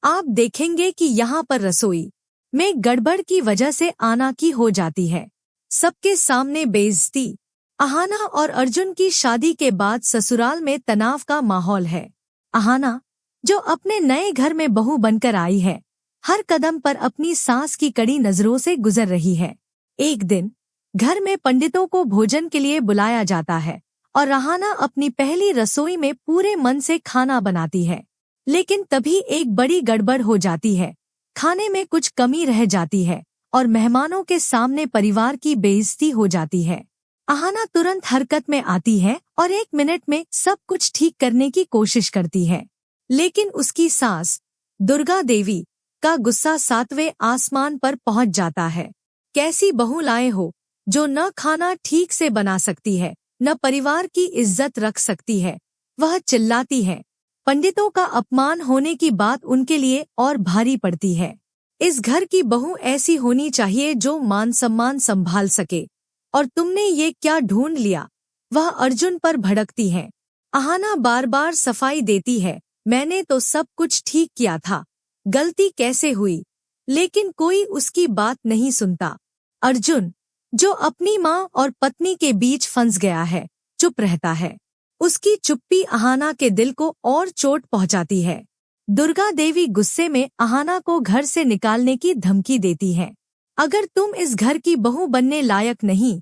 आप देखेंगे कि यहाँ पर रसोई में गड़बड़ की वजह से आना की हो जाती है। सबके सामने बेइज्जती। अहाना और अर्जुन की शादी के बाद ससुराल में तनाव का माहौल है। अहाना, जो अपने नए घर में बहू बनकर आई है, हर कदम पर अपनी सास की कड़ी नजरों से गुजर रही है। एक दिन घर में पंडितों को भोजन के लिए बुलाया जाता है और अहाना अपनी पहली रसोई में पूरे मन से खाना बनाती है। लेकिन तभी एक बड़ी गड़बड़ हो जाती है। खाने में कुछ कमी रह जाती है और मेहमानों के सामने परिवार की बेइज्जती हो जाती है। अहाना तुरंत हरकत में आती है और 1 मिनट में सब कुछ ठीक करने की कोशिश करती है। लेकिन उसकी सास दुर्गा देवी का गुस्सा 7वें आसमान पर पहुंच जाता है। कैसी बहू लाए हो जो न खाना ठीक से बना सकती है, न परिवार की इज्जत रख सकती है, वह चिल्लाती है। पंडितों का अपमान होने की बात उनके लिए और भारी पड़ती है। इस घर की बहू ऐसी होनी चाहिए जो मान सम्मान संभाल सके, और तुमने ये क्या ढूंढ लिया? वह अर्जुन पर भड़कती है। अहाना बार बार सफाई देती है, मैंने तो सब कुछ ठीक किया था, गलती कैसे हुई? लेकिन कोई उसकी बात नहीं सुनता। अर्जुन, जो अपनी माँ और पत्नी के बीच फंस गया है, चुप रहता है। उसकी चुप्पी अहाना के दिल को और चोट पहुंचाती है। दुर्गा देवी गुस्से में अहाना को घर से निकालने की धमकी देती है। अगर तुम इस घर की बहू बनने लायक नहीं,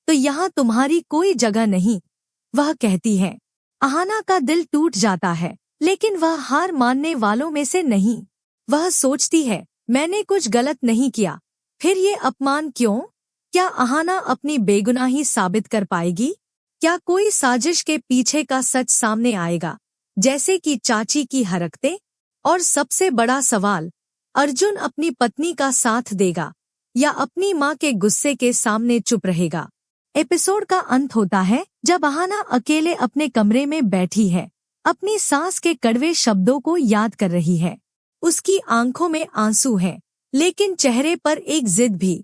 तो यहाँ तुम्हारी कोई जगह नहीं, वह कहती है। अहाना का दिल टूट जाता है, लेकिन वह हार मानने वालों में से नहीं। वह सोचती है, मैंने कुछ गलत नहीं किया, फिर ये अपमान क्यों? क्या अहाना अपनी बेगुनाही साबित कर पाएगी? क्या कोई साजिश के पीछे का सच सामने आएगा, जैसे कि चाची की हरकतें? और सबसे बड़ा सवाल, अर्जुन अपनी पत्नी का साथ देगा या अपनी माँ के गुस्से के सामने चुप रहेगा? एपिसोड का अंत होता है जब अहाना अकेले अपने कमरे में बैठी है, अपनी सास के कड़वे शब्दों को याद कर रही है। उसकी आंखों में आंसू हैं, लेकिन चेहरे पर एक जिद भी।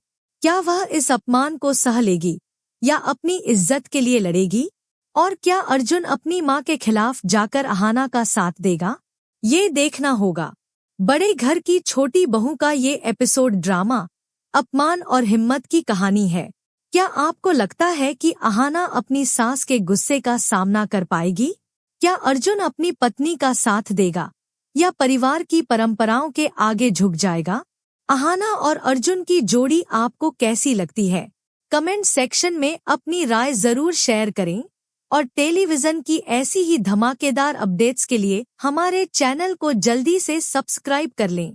क्या वह इस अपमान को सह लेगी या अपनी इज्जत के लिए लड़ेगी? और क्या अर्जुन अपनी माँ के खिलाफ जाकर अहाना का साथ देगा? ये देखना होगा। बड़े घर की छोटी बहू का ये एपिसोड ड्रामा, अपमान और हिम्मत की कहानी है। क्या आपको लगता है कि अहाना अपनी सास के गुस्से का सामना कर पाएगी? क्या अर्जुन अपनी पत्नी का साथ देगा या परिवार की परंपराओं के आगे झुक जाएगा? अहाना और अर्जुन की जोड़ी आपको कैसी लगती है? कमेंट सेक्शन में अपनी राय जरूर शेयर करें और टेलीविजन की ऐसी ही धमाकेदार अपडेट्स के लिए हमारे चैनल को जल्दी से सब्सक्राइब कर लें।